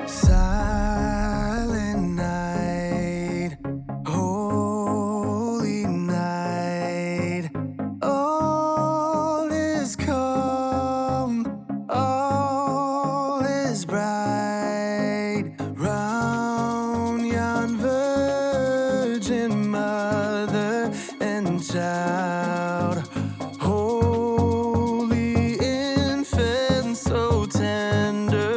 Silent night, holy night, all is calm, all is bright, round yon virgin mother and child, holy infant, so tender.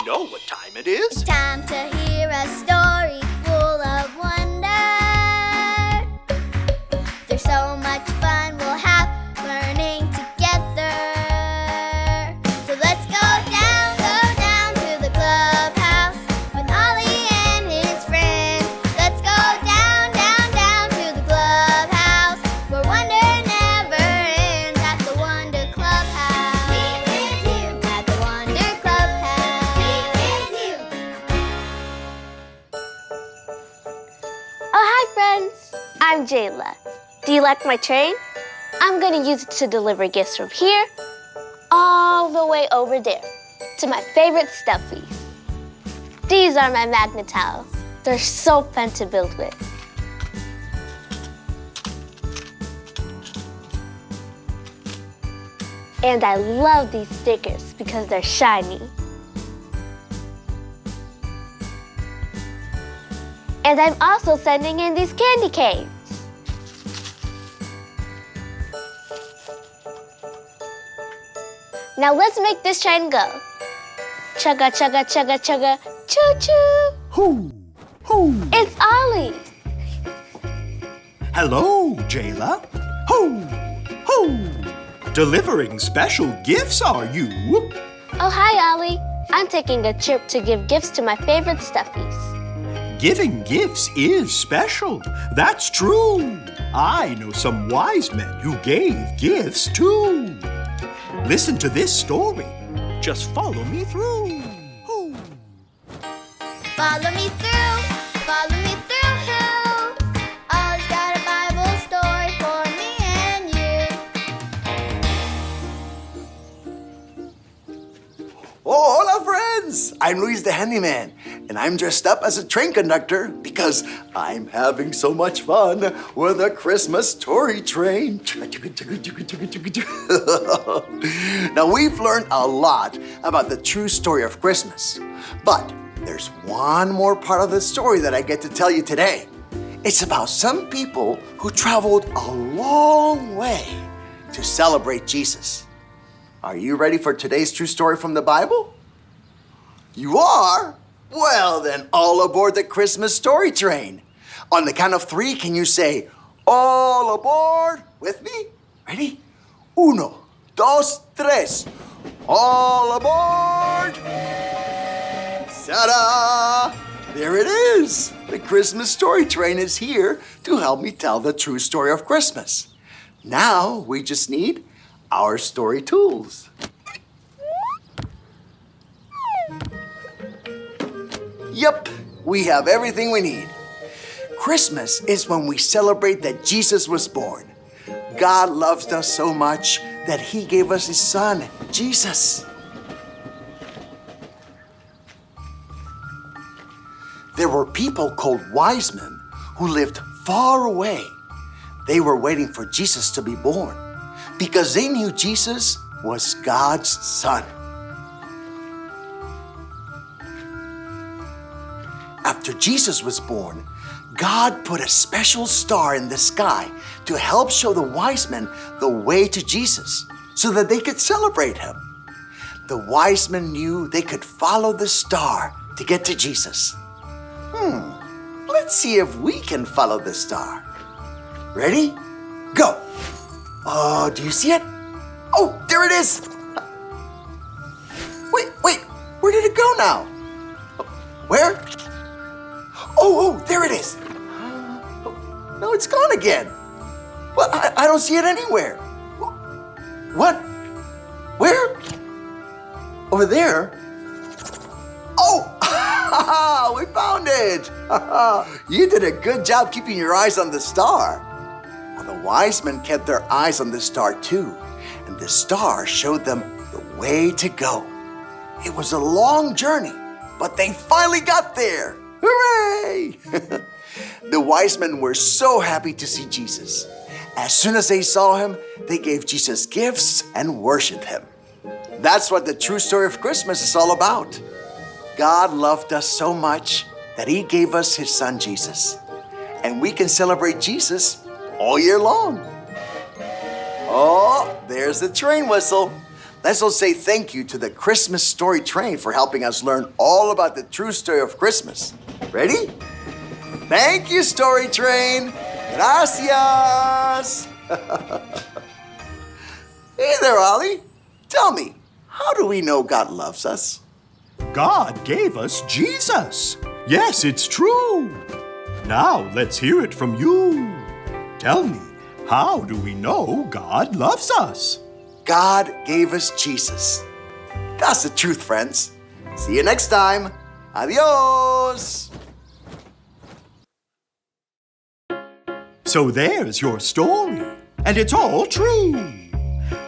Know what time it is? It's time to hear a story full of wonder. There's so much fun we'll have learning together. So let's go down to the clubhouse with Ollie and his friends. Let's go down to the clubhouse where wonder never ends at the Wonder Clubhouse. Meet with you at the Wonder Clubhouse. Meet with you. Oh, hi, friends. I'm Jayla. Do you like my train? I'm going to use it to deliver gifts from here all the way over there to my favorite stuffies. These are my magnet tiles. They're so fun to build with. And I love these stickers because they're shiny. And I'm also sending in these candy canes. Now let's make this train go. Chugga, chugga, chugga, chugga, choo-choo. Hoo, hoo. It's Ollie. Hello, Jayla. Hoo, hoo. Delivering special gifts, are you? Oh, hi, Ollie. I'm taking a trip to give gifts to my favorite stuffies. Giving gifts is special. That's true. I know some wise men who gave gifts too. Listen to this story. Just follow me through. Hoo. Follow me through, follow me through. Ollie's got a Bible story for me and you. I'm Luis the Handyman, and I'm dressed up as a train conductor because I'm having so much fun with a Christmas story train. Now, we've learned a lot about the true story of Christmas, but there's one more part of the story that I get to tell you today. It's about some people who traveled a long way to celebrate Jesus. Are you ready for today's true story from the Bible? You are? Well, then all aboard the Christmas story train. On the count of 3, can you say, all aboard with me? Ready? 1, 2, 3. All aboard! Ta-da! There it is. The Christmas story train is here to help me tell the true story of Christmas. Now we just need our story tools. Yep, we have everything we need. Christmas is when we celebrate that Jesus was born. God loved us so much that he gave us his son, Jesus. There were people called wise men who lived far away. They were waiting for Jesus to be born because they knew Jesus was God's son. After Jesus was born, God put a special star in the sky to help show the wise men the way to Jesus so that they could celebrate him. The wise men knew they could follow the star to get to Jesus. Let's see if we can follow the star. Ready? Go. Oh, do you see it? Oh, there it is. Wait, where did it go now? Where? Oh, there it is. No, it's gone again. Well, I don't see it anywhere. What? Where? Over there? Oh, we found it. You did a good job keeping your eyes on the star. Well, the wise men kept their eyes on the star too, and the star showed them the way to go. It was a long journey, but they finally got there. Hooray! The wise men were so happy to see Jesus. As soon as they saw him, they gave Jesus gifts and worshiped him. That's what the true story of Christmas is all about. God loved us so much that he gave us his son Jesus. And we can celebrate Jesus all year long. Oh, there's the train whistle. Let's all say thank you to the Christmas story train for helping us learn all about the true story of Christmas. Ready? Thank you, story train. Gracias. Hey there, Ollie. Tell me, how do we know God loves us? God gave us Jesus. Yes, it's true. Now let's hear it from you. Tell me, how do we know God loves us? God gave us Jesus. That's the truth, friends. See you next time. Adios. So there's your story, and it's all true.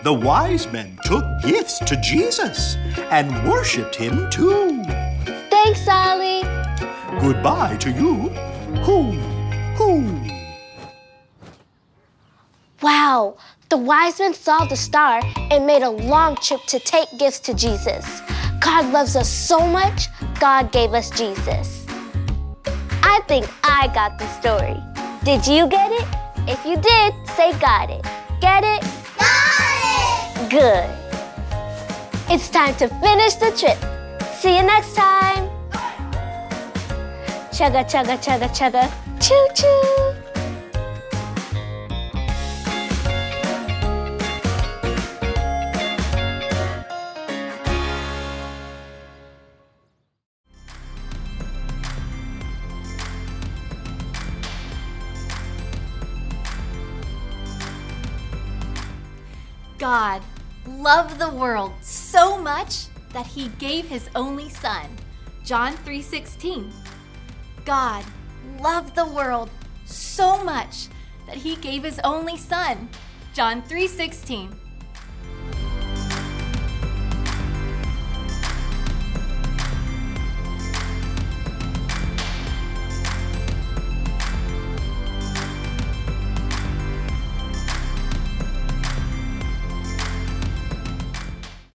The wise men took gifts to Jesus and worshipped him too. Thanks, Ollie. Goodbye to you. Hoo, hoo. Wow, the wise men saw the star and made a long trip to take gifts to Jesus. God loves us so much, God gave us Jesus. I think I got the story. Did you get it? If you did, say got it. Get it? Got it! Good. It's time to finish the trip. See you next time. Chugga, chugga, chugga, chugga. Choo, choo. God loved the world so much that he gave his only son. John 3:16. God loved the world so much that he gave his only son. John 3:16.